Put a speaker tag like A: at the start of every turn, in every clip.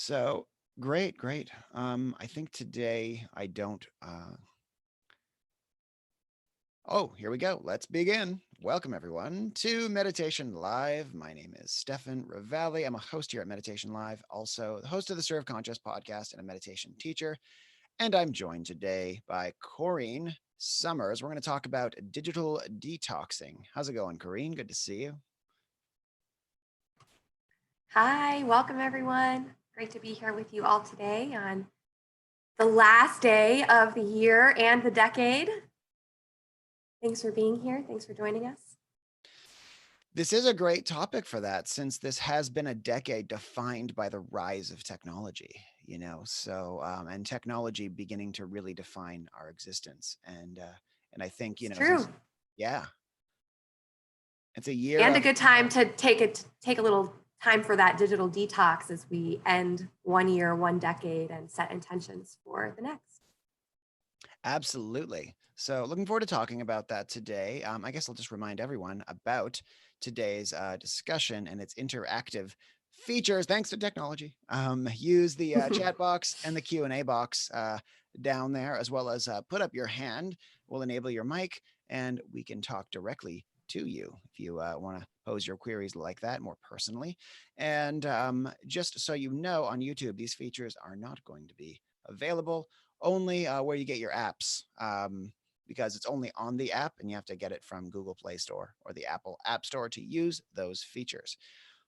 A: So great, great. I think today I don't. Oh, here we go. Let's begin. Welcome everyone to Meditation Live. My name is Stefan Ravalli. I'm a host here at Meditation Live, also the host of the Serve Conscious podcast and a meditation teacher. And I'm joined today by Corene Summers. We're going to talk about digital detoxing. How's it going, Corene? Good to see you.
B: Hi, welcome everyone. Great to be here with you all today on the last day of the year and the decade. Thanks for being here. Thanks for joining us.
A: This is a great topic for that, since this has been a decade defined by the rise of technology, and technology beginning to really define our existence. And I think,
B: It's
A: since,
B: true.
A: yeah, it's a year
B: And a
A: of,
B: good time to take a little time for that digital detox as we end one year, one decade, and set intentions for the next.
A: absolutely. So looking forward to talking about that today. I guess I'll just remind everyone about today's discussion and its interactive features thanks to technology. Use the chat box and the Q&A box down there, as well as put up your hand. We'll enable your mic and we can talk directly to you if you want to pose your queries like that more personally. And just so you know, on YouTube, these features are not going to be available, only where you get your apps. Because it's only on the app and you have to get it from Google Play Store or the Apple App Store to use those features.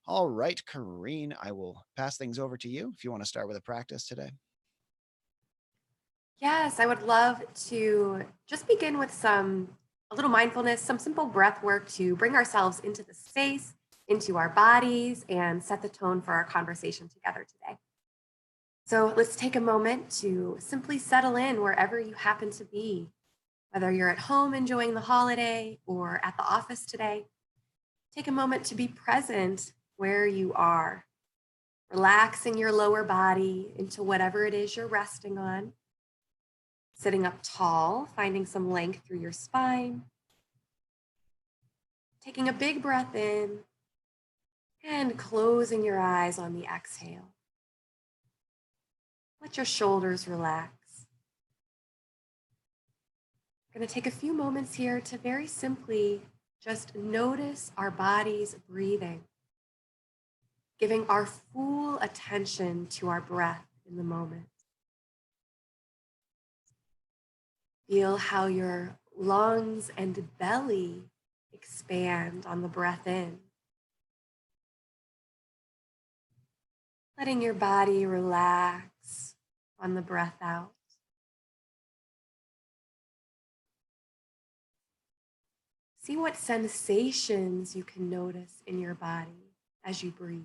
A: All right, Corene, I will pass things over to you if you want to start with a practice today.
B: Yes, I would love to just begin with a little mindfulness, some simple breath work to bring ourselves into the space, into our bodies, and set the tone for our conversation together today. So let's take a moment to simply settle in wherever you happen to be, whether you're at home enjoying the holiday or at the office today. Take a moment to be present where you are, relaxing your lower body into whatever it is you're resting on. Sitting up tall, finding some length through your spine. Taking a big breath in and closing your eyes on the exhale. Let your shoulders relax. We're going to take a few moments here to very simply just notice our body's breathing, giving our full attention to our breath in the moment. Feel how your lungs and belly expand on the breath in. Letting your body relax on the breath out. See what sensations you can notice in your body as you breathe.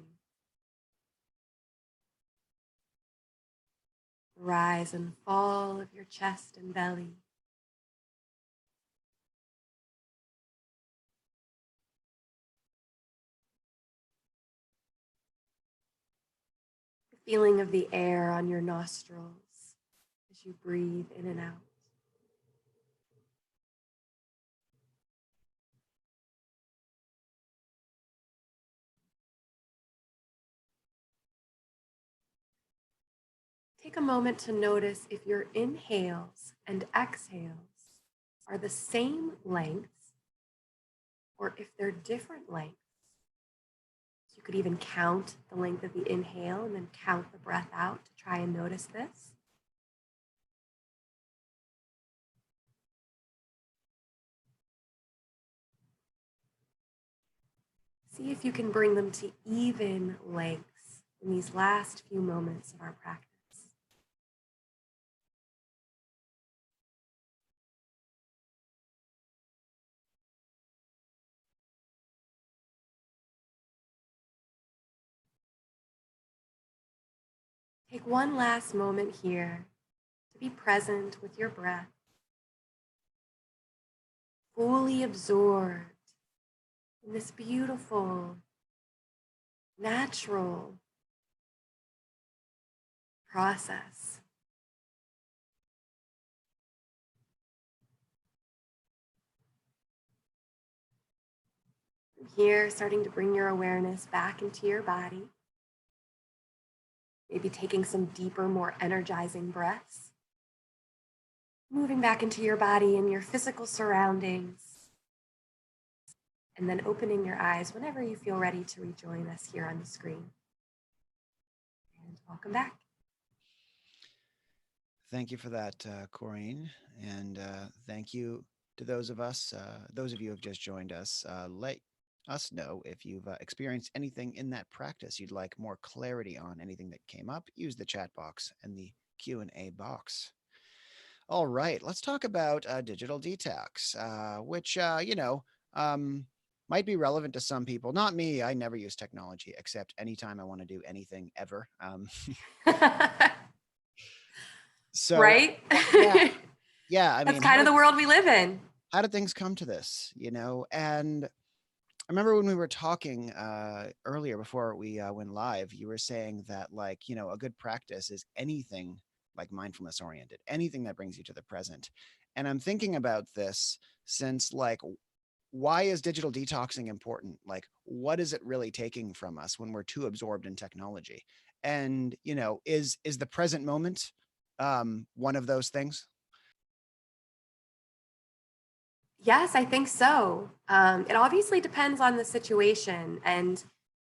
B: Rise and fall of your chest and belly. The feeling of the air on your nostrils as you breathe in and out. Take a moment to notice if your inhales and exhales are the same length or if they're different lengths. You could even count the length of the inhale and then count the breath out to try and notice this. See if you can bring them to even lengths in these last few moments of our practice. Take one last moment here to be present with your breath, fully absorbed in this beautiful, natural process. From here, starting to bring your awareness back into your body. Maybe taking some deeper, more energizing breaths. Moving back into your body and your physical surroundings. And then opening your eyes whenever you feel ready to rejoin us here on the screen. And welcome back.
A: Thank you for that, Corene. And thank you to those of you who have just joined us. Let us know if you've experienced anything in that practice you'd like more clarity on, anything that came up. Use the chat box and the Q&A box. All right, let's talk about digital detox, which, might be relevant to some people. Not me. I never use technology except anytime I want to do anything ever. So,
B: Right?
A: yeah, yeah. I
B: That's
A: mean,
B: kind of the world we live in.
A: how did things come to this? And I remember when we were talking earlier before we went live, you were saying that, like, a good practice is anything like mindfulness oriented, anything that brings you to the present. And I'm thinking about this since, like, why is digital detoxing important? Like, what is it really taking from us when we're too absorbed in technology? And, is the present moment one of those things?
B: Yes, I think so. It obviously depends on the situation. And,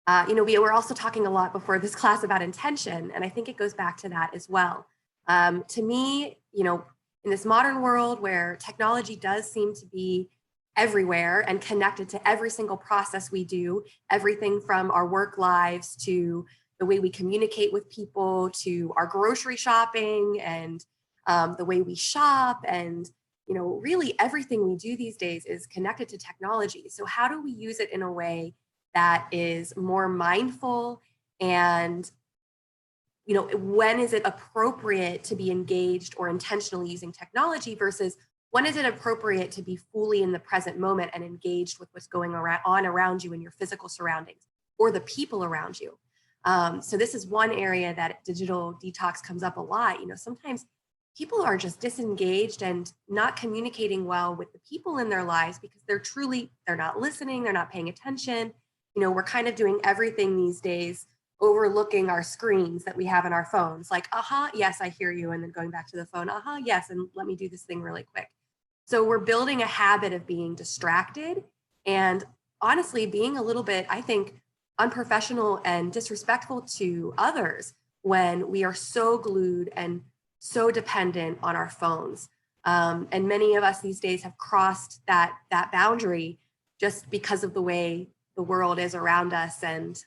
B: we were also talking a lot before this class about intention. And I think it goes back to that as well. To me, in this modern world where technology does seem to be everywhere and connected to every single process we do, everything from our work lives to the way we communicate with people to our grocery shopping and the way we shop and really everything we do these days is connected to technology. So how do we use it in a way that is more mindful and when is it appropriate to be engaged or intentionally using technology versus when is it appropriate to be fully in the present moment and engaged with what's going on around you in your physical surroundings or the people around you. So this is one area that digital detox comes up a lot. Sometimes people are just disengaged and not communicating well with the people in their lives because they're not listening, they're not paying attention. We're kind of doing everything these days overlooking our screens that we have in our phones, like, yes, I hear you, and then going back to the phone, yes, and let me do this thing really quick. So we're building a habit of being distracted and honestly being a little bit, I think, unprofessional and disrespectful to others when we are so glued and so dependent on our phones. And many of us these days have crossed that boundary just because of the way the world is around us and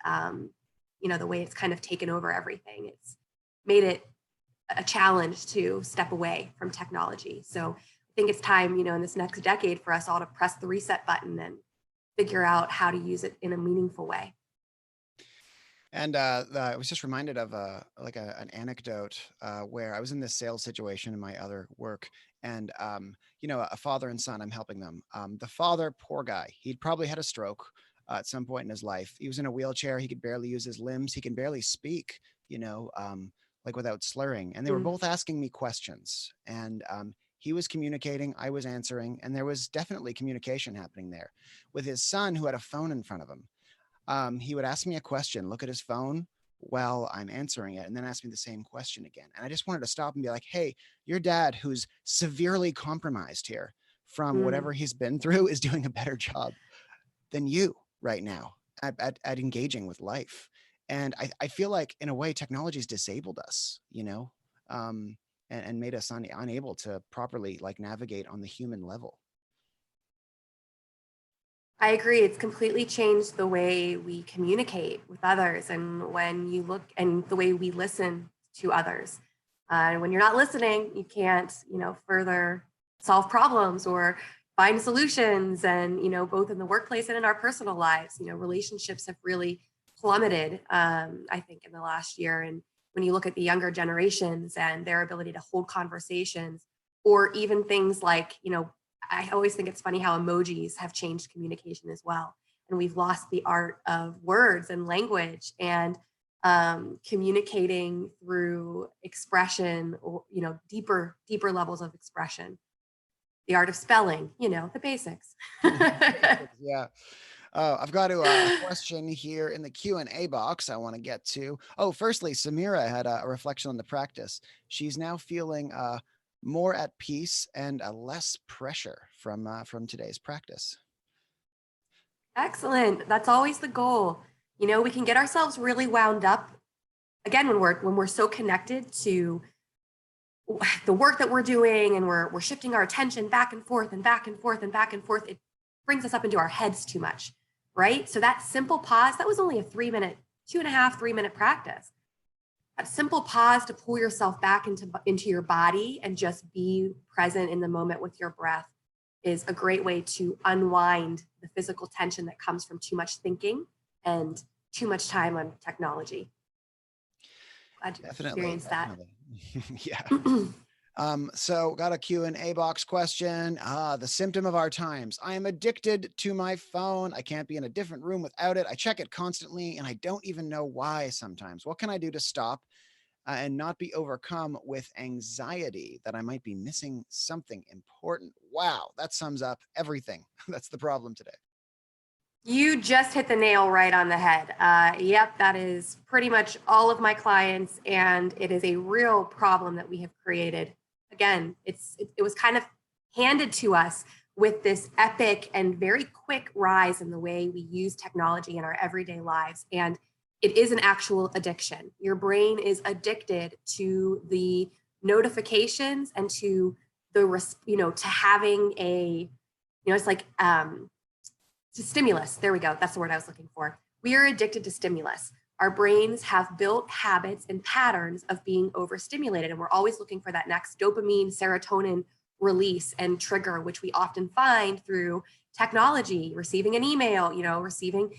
B: the way it's kind of taken over everything. It's made it a challenge to step away from technology. So I think it's time, in this next decade for us all to press the reset button and figure out how to use it in a meaningful way.
A: And I was just reminded of an anecdote where I was in this sales situation in my other work, and a father and son. I'm helping them. The father, poor guy, he'd probably had a stroke at some point in his life. He was in a wheelchair. He could barely use his limbs. He can barely speak. Like without slurring. And they were both asking me questions, and he was communicating, I was answering, and there was definitely communication happening there. With his son, who had a phone in front of him, he would ask me a question, look at his phone while I'm answering it, and then ask me the same question again. And I just wanted to stop and be like, hey, your dad, who's severely compromised here from whatever he's been through, is doing a better job than you right now at engaging with life. And I feel like, in a way, technology's disabled us, and made us unable to properly navigate on the human level.
B: I agree. It's completely changed the way we communicate with others and when you look and the way we listen to others. When you're not listening, you can't, further solve problems or find solutions. And, both in the workplace and in our personal lives, relationships have really plummeted, I think, in the last year. And when you look at the younger generations and their ability to hold conversations, or even things like, I always think it's funny how emojis have changed communication as well. And we've lost the art of words and language and communicating through expression or, deeper levels of expression. The art of spelling, the basics.
A: Yeah. I've got a question here in the Q&A box I want to get to. Oh, firstly, Samira had a reflection on the practice. She's now feeling more at peace and less pressure from today's practice.
B: Excellent. That's always the goal. You know, we can get ourselves really wound up again when we're so connected to the work that we're doing, and we're shifting our attention back and forth and back and forth and back and forth. It brings us up into our heads too much, right? So that simple pause, that was only a 3 minute, 2.5, 3 minute practice. That simple pause to pull yourself back into your body and just be present in the moment with your breath is a great way to unwind the physical tension that comes from too much thinking and too much time on technology. Glad you experienced that.
A: Yeah. So got a Q&A box question. The symptom of our times. I am addicted to my phone. I can't be in a different room without it. I check it constantly and I don't even know why sometimes. What can I do to stop and not be overcome with anxiety that I might be missing something important? Wow, that sums up everything. That's the problem today.
B: You just hit the nail right on the head. Yep, that is pretty much all of my clients, and it is a real problem that we have created. Again, it was kind of handed to us with this epic and very quick rise in the way we use technology in our everyday lives, and it is an actual addiction. Your brain is addicted to the notifications and to to having a, it's like to stimulus. There we go. That's the word I was looking for. We are addicted to stimulus. Our brains have built habits and patterns of being overstimulated, and we're always looking for that next dopamine, serotonin release and trigger, which we often find through technology, receiving an email, receiving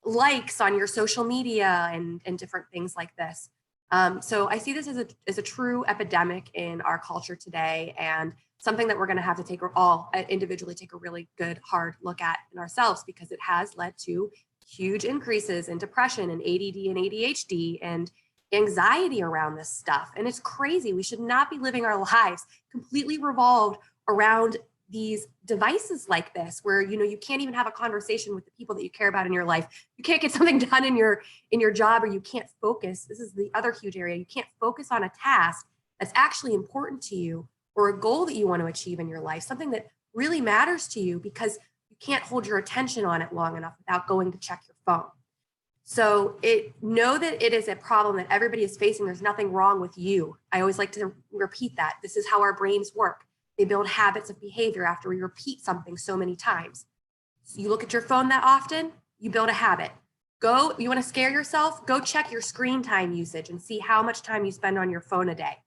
B: likes on your social media and different things like this. So I see this as a true epidemic in our culture today, and something that we're going to have to all individually take a really good hard look at in ourselves, because it has led to huge increases in depression and ADD and ADHD and anxiety around this stuff. And it's crazy. We should not be living our lives completely revolved around these devices like this, where you can't even have a conversation with the people that you care about in your life. You can't get something done in your job, or you can't focus. This is the other huge area. You can't focus on a task that's actually important to you, or a goal that you want to achieve in your life, something that really matters to you, because you can't hold your attention on it long enough without going to check your phone. So know that it is a problem that everybody is facing. There's nothing wrong with you. I always like to repeat that. This is how our brains work. They build habits of behavior after we repeat something so many times. So you look at your phone that often, you build a habit. You want to scare yourself? Go check your screen time usage and see how much time you spend on your phone a day.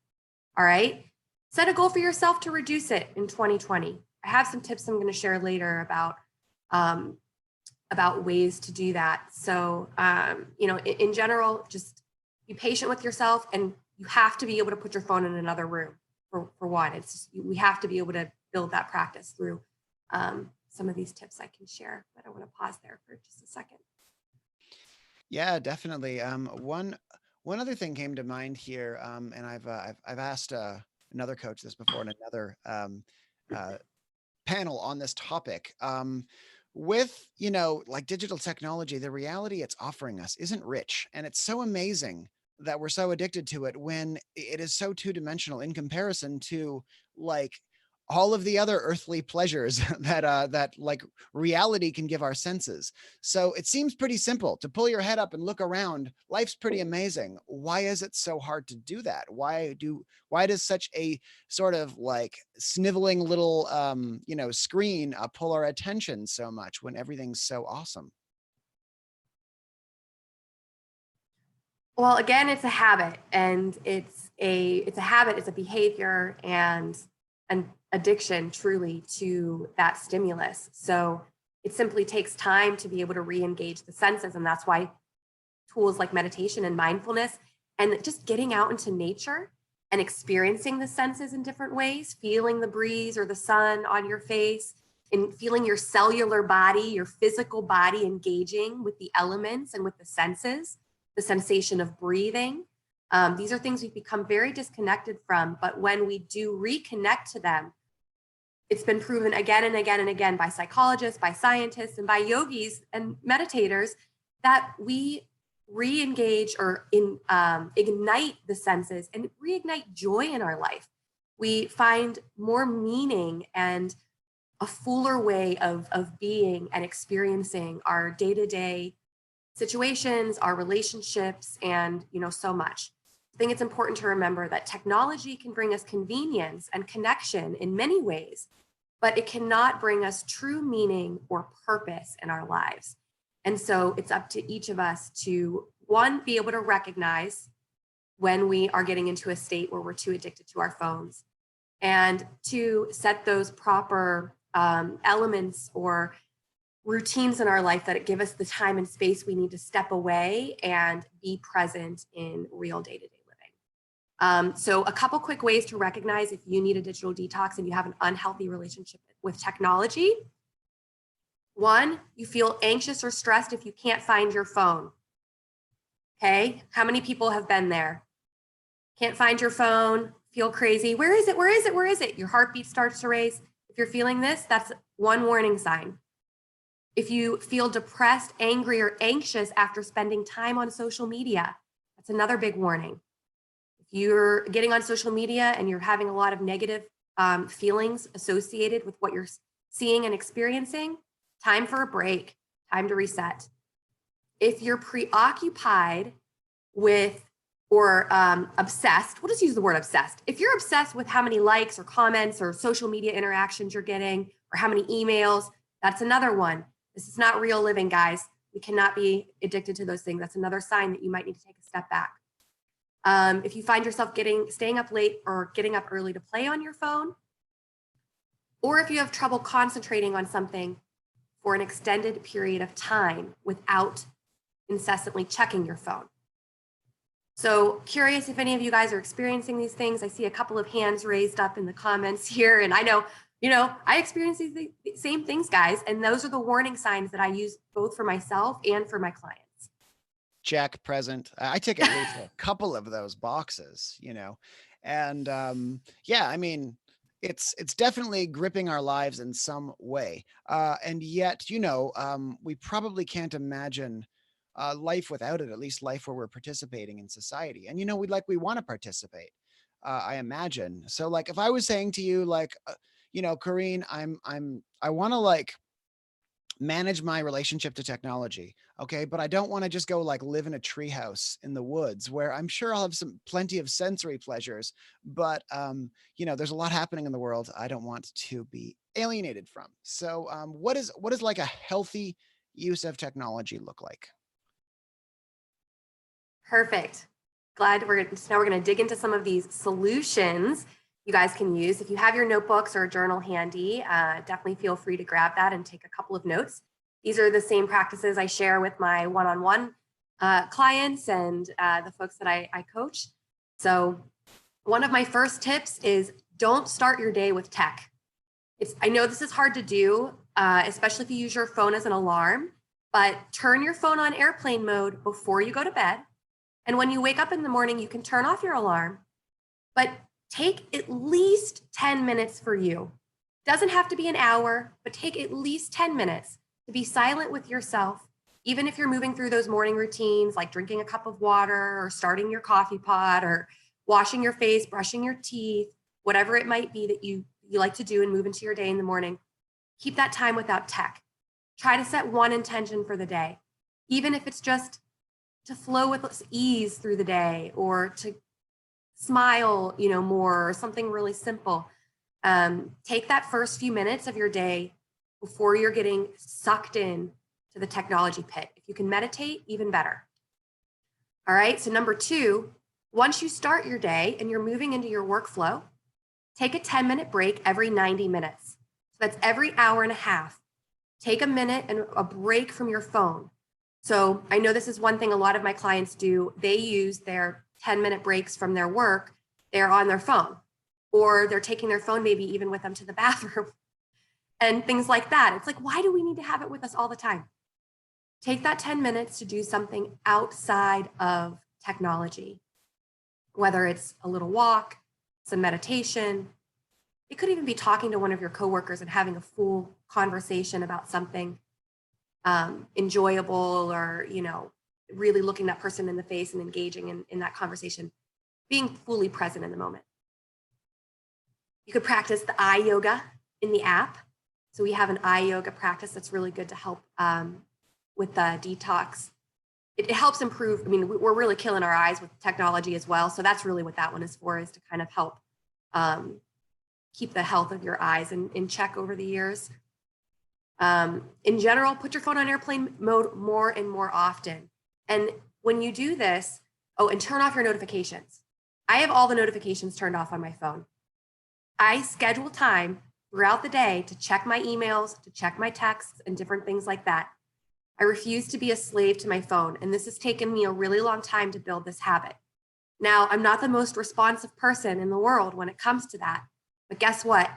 B: All right? Set a goal for yourself to reduce it in 2020. I have some tips I'm going to share later about ways to do that. So, in general, just be patient with yourself, and you have to be able to put your phone in another room. For one, we have to be able to build that practice through some of these tips I can share. But I want to pause there for just a second.
A: Yeah, definitely. One other thing came to mind here, and I've asked another coach this before in another panel on this topic. With like digital technology, the reality it's offering us isn't rich, and it's so amazing that we're so addicted to it when it is so two-dimensional in comparison to like all of the other earthly pleasures that like reality can give our senses. So it seems pretty simple to pull your head up and look around. Life's pretty amazing. Why is it so hard to do that? Why does such a sort of like sniveling little screen pull our attention so much when everything's so awesome?
B: Well, again, it's a habit, and it's a habit, it's a behavior and an addiction truly to that stimulus. So it simply takes time to be able to re-engage the senses. And that's why tools like meditation and mindfulness and just getting out into nature and experiencing the senses in different ways, feeling the breeze or the sun on your face, and feeling your cellular body, your physical body engaging with the elements and with the senses, the sensation of breathing. These are things we've become very disconnected from, but when we do reconnect to them, It's been proven again and again and again by psychologists, by scientists, and by yogis and meditators that we re-engage or ignite the senses and reignite joy in our life. We find more meaning and a fuller way of being and experiencing our day-to-day situations, our relationships, and so much. I think it's important to remember that technology can bring us convenience and connection in many ways, but it cannot bring us true meaning or purpose in our lives. And so it's up to each of us to, one, be able to recognize when we are getting into a state where we're too addicted to our phones, and to set those proper elements or routines in our life that give us the time and space we need to step away and be present in real day-to-day living. So a couple quick ways to recognize if you need a digital detox and you have an unhealthy relationship with technology. One, you feel anxious or stressed if you can't find your phone. Okay, how many people have been there? Can't find your phone, feel crazy. Where is it? Where is it? Where is it? Your heartbeat starts to race. If you're feeling this, that's one warning sign. If you feel depressed, angry, or anxious after spending time on social media, that's another big warning. If you're getting on social media and you're having a lot of negative feelings associated with what you're seeing and experiencing, time for a break, time to reset. If you're preoccupied with or obsessed, we'll just use the word obsessed. If you're obsessed with how many likes or comments or social media interactions you're getting or how many emails, that's another one. This is not real living, guys. We cannot be addicted to those things. That's another sign that you might need to take a step back. If you find yourself staying up late or getting up early to play on your phone, or if you have trouble concentrating on something for an extended period of time without incessantly checking your phone. So curious if any of you guys are experiencing these things. I see a couple of hands raised up in the comments here, and I know, I experience these same things, guys, and those are the warning signs that I use both for myself and for my clients.
A: Check, present. I tick at least a couple of those boxes, and yeah, I mean, it's definitely gripping our lives in some way, and yet, we probably can't imagine life without it, at least life where we're participating in society. And, we want to participate, I imagine. So like, if I was saying to you, like, Corene, I want to manage my relationship to technology. Okay. But I don't want to just go live in a treehouse in the woods where I'm sure I'll have plenty of sensory pleasures, but there's a lot happening in the world I don't want to be alienated from. So what is like a healthy use of technology look like?
B: Perfect. Glad now we're going to dig into some of these solutions you guys can use. If you have your notebooks or a journal handy, definitely feel free to grab that and take a couple of notes. These are the same practices I share with my one-on-one clients and the folks that I coach. So one of my first tips is don't start your day with tech. I know this is hard to do, especially if you use your phone as an alarm, but turn your phone on airplane mode before you go to bed. And when you wake up in the morning, you can turn off your alarm, but take at least 10 minutes for you. Doesn't have to be an hour, but take at least 10 minutes to be silent with yourself, even if you're moving through those morning routines, like drinking a cup of water or starting your coffee pot or washing your face, brushing your teeth, whatever it might be that you like to do and move into your day in the morning. Keep that time without tech. Try to set one intention for the day, even if it's just to flow with ease through the day or to smile, more, or something really simple. Take that first few minutes of your day before you're getting sucked in to the technology pit. If you can meditate, even better. All right, so number 2, once you start your day and you're moving into your workflow, take a 10-minute break every 90 minutes. So that's every hour and a half. Take a minute and a break from your phone. So I know this is one thing a lot of my clients do. They use their 10-minute breaks from their work. They're on their phone, or they're taking their phone maybe even with them to the bathroom and things like that. It's like, why do we need to have it with us all the time? Take that 10 minutes to do something outside of technology, whether it's a little walk, some meditation, It could even be talking to one of your coworkers and having a full conversation about something enjoyable, or, really looking that person in the face and engaging in that conversation, being fully present in the moment. You could practice the eye yoga in the app. So we have an eye yoga practice that's really good to help with the detox. It helps improve. I mean, we're really killing our eyes with technology as well. So that's really what that one is for, is to kind of help keep the health of your eyes in check over the years. In general, put your phone on airplane mode more and more often. And when you do this, and turn off your notifications. I have all the notifications turned off on my phone. I schedule time throughout the day to check my emails, to check my texts, and different things like that. I refuse to be a slave to my phone, and this has taken me a really long time to build this habit. Now, I'm not the most responsive person in the world when it comes to that, but guess what?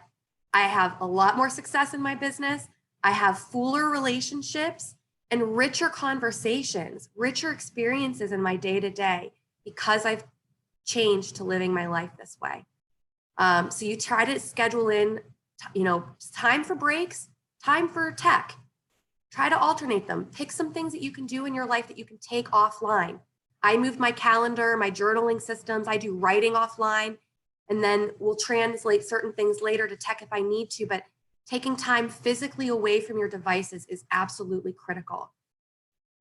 B: I have a lot more success in my business. I have fuller relationships and richer conversations, richer experiences in my day-to-day because I've changed to living my life this way. So you try to schedule in, time for breaks, time for tech. Try to alternate them. Pick some things that you can do in your life that you can take offline. I moved my calendar, my journaling systems. I do writing offline, and then we'll translate certain things later to tech if I need to. But taking time physically away from your devices is absolutely critical.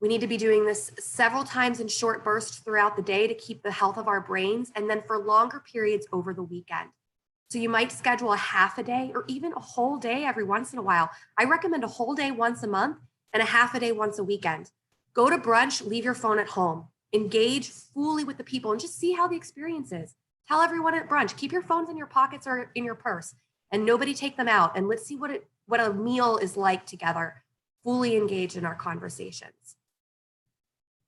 B: We need to be doing this several times in short bursts throughout the day to keep the health of our brains, and then for longer periods over the weekend. So you might schedule a half a day or even a whole day every once in a while. I recommend a whole day once a month and a half a day once a weekend. Go to brunch, leave your phone at home. Engage fully with the people and just see how the experience is. Tell everyone at brunch, keep your phones in your pockets or in your purse, and nobody take them out. And let's see what a meal is like together. Fully engage in our conversations.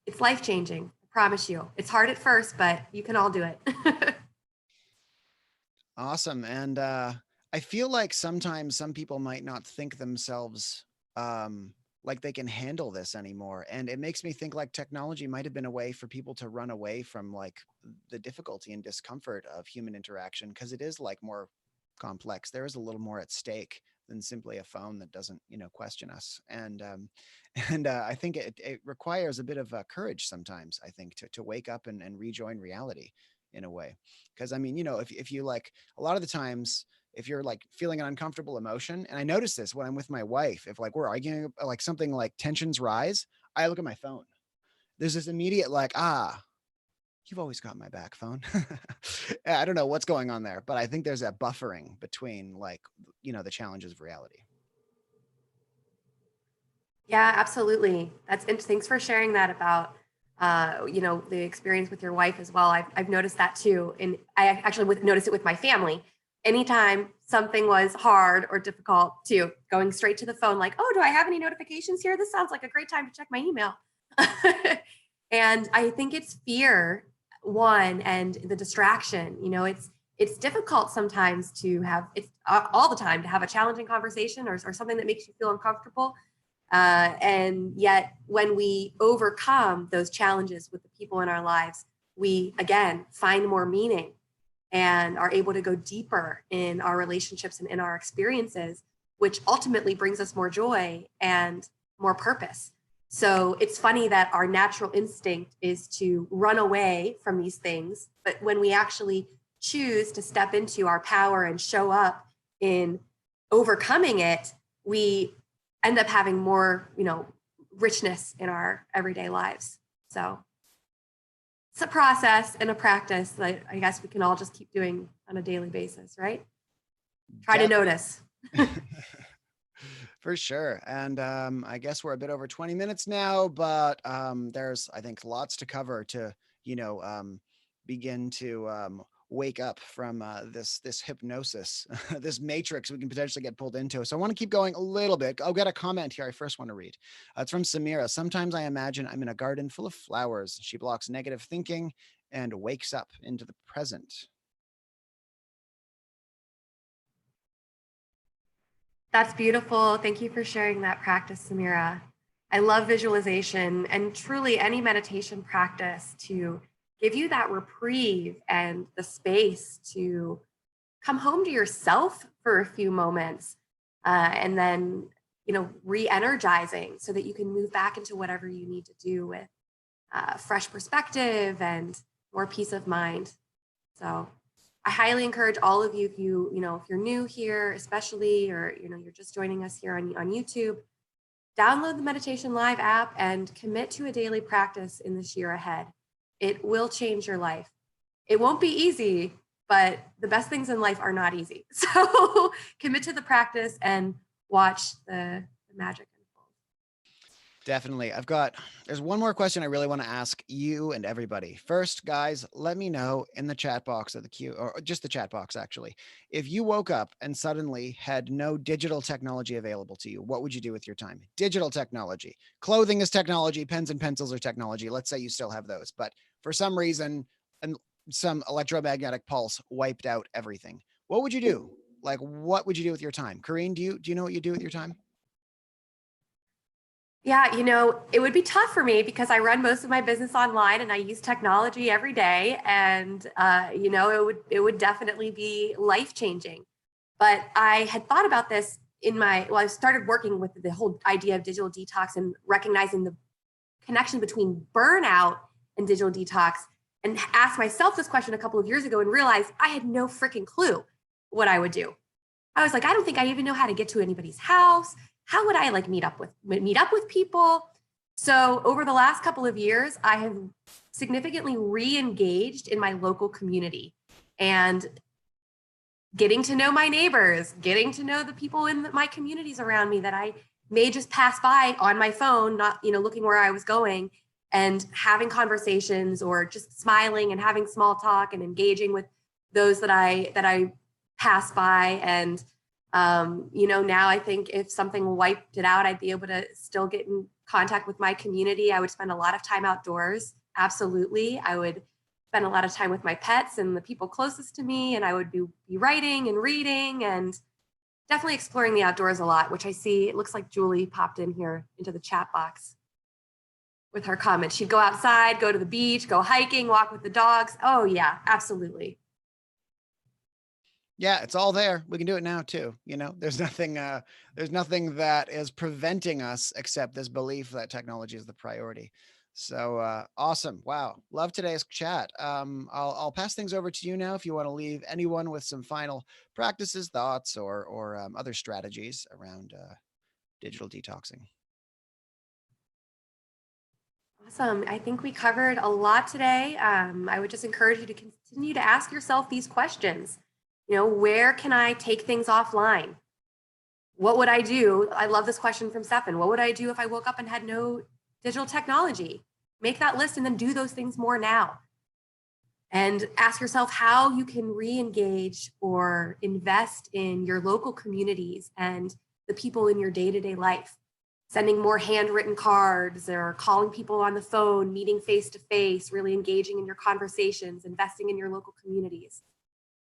B: It's life-changing, I promise you. It's hard at first, but you can all do it.
A: Awesome. And I feel like sometimes some people might not think themselves like they can handle this anymore. And it makes me think like technology might have been a way for people to run away from like the difficulty and discomfort of human interaction, because it is like more complex. There is a little more at stake than simply a phone that doesn't, question us. And I think it requires a bit of courage sometimes, I think, to wake up and rejoin reality in a way. Because I mean, if you like, a lot of the times, if you're like feeling an uncomfortable emotion, and I notice this when I'm with my wife, if like we're arguing, like something like tensions rise, I look at my phone. There's this immediate like, you've always got my back, phone. I don't know what's going on there, but I think there's a buffering between like, the challenges of reality.
B: Yeah, absolutely. Thanks for sharing that about, the experience with your wife as well. I've noticed that too. And I actually noticed it with my family. Anytime something was hard or difficult, too, going straight to the phone, like, oh, do I have any notifications here? This sounds like a great time to check my email. And I think it's fear, one, and the distraction. It's difficult sometimes to have, it's all the time to have a challenging conversation or something that makes you feel uncomfortable. And yet when we overcome those challenges with the people in our lives, we, again, find more meaning and are able to go deeper in our relationships and in our experiences, which ultimately brings us more joy and more purpose. So it's funny that our natural instinct is to run away from these things, but when we actually choose to step into our power and show up in overcoming it, we end up having more, richness in our everyday lives. So it's a process and a practice that I guess we can all just keep doing on a daily basis, right? Try to notice.
A: For sure. And I guess we're a bit over 20 minutes now, but there's, I think, lots to cover to, begin to wake up from this hypnosis, this matrix we can potentially get pulled into. So I want to keep going a little bit. I'll get a comment here I first want to read. It's from Samira. Sometimes I imagine I'm in a garden full of flowers. She blocks negative thinking and wakes up into the present.
B: That's beautiful. Thank you for sharing that practice, Samira. I love visualization and truly any meditation practice to give you that reprieve and the space to come home to yourself for a few moments, and then, re-energizing so that you can move back into whatever you need to do with fresh perspective and more peace of mind. So I highly encourage all of you, if you're new here, especially, or, you're just joining us here on YouTube, download the Meditation Live app and commit to a daily practice in this year ahead. It will change your life. It won't be easy, but the best things in life are not easy. So commit to the practice and watch the magic unfold.
A: Definitely. There's one more question I really want to ask you and everybody. First, guys, let me know in the chat box of the queue, or just the chat box, actually. If you woke up and suddenly had no digital technology available to you, what would you do with your time? Digital technology. Clothing is technology. Pens and pencils are technology. Let's say you still have those, but for some reason, some electromagnetic pulse wiped out everything. What would you do? Like, what would you do with your time? Corene, do you know what you do with your time?
B: Yeah, it would be tough for me because I run most of my business online and I use technology every day. And, it would definitely be life changing. But I had thought about this I started working with the whole idea of digital detox and recognizing the connection between burnout and digital detox, and asked myself this question a couple of years ago and realized I had no freaking clue what I would do. I was like, I don't think I even know how to get to anybody's house. How would I meet up with people? So over the last couple of years, I have significantly re-engaged in my local community and getting to know my neighbors, getting to know the people in my communities around me that I may just pass by on my phone, not, looking where I was going, and having conversations or just smiling and having small talk and engaging with those that I pass by. And now I think if something wiped it out, I'd be able to still get in contact with my community. I would spend a lot of time outdoors. Absolutely. I would spend a lot of time with my pets and the people closest to me. And I would be writing and reading and definitely exploring the outdoors a lot, which I see, it looks like Julie popped in here into the chat box with her comments. She'd go outside, go to the beach, go hiking, walk with the dogs. Oh yeah, absolutely.
A: Yeah, it's all there. We can do it now too. There's nothing that is preventing us except this belief that technology is the priority. So awesome. Wow. Love today's chat. I'll pass things over to you now if you want to leave anyone with some final practices, thoughts, or other strategies around digital detoxing.
B: Awesome. I think we covered a lot today. I would just encourage you to continue to ask yourself these questions. Where can I take things offline? What would I do? I love this question from Stefan. What would I do if I woke up and had no digital technology? Make that list and then do those things more now. And ask yourself how you can re-engage or invest in your local communities and the people in your day-to-day life. Sending more handwritten cards or calling people on the phone, meeting face-to-face, really engaging in your conversations, investing in your local communities.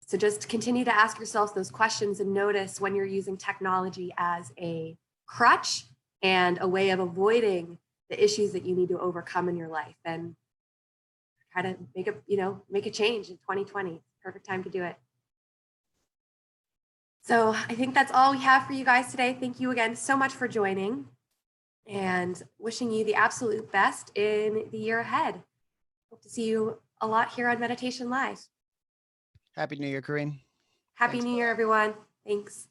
B: So just continue to ask yourself those questions and notice when you're using technology as a crutch and a way of avoiding the issues that you need to overcome in your life, and try to make a change in 2020. Perfect time to do it. So I think that's all we have for you guys today. Thank you again so much for joining, and wishing you the absolute best in the year ahead. Hope to see you a lot here on Meditation Live.
A: Happy New Year, Corene.
B: Happy New Year, everyone. Thanks.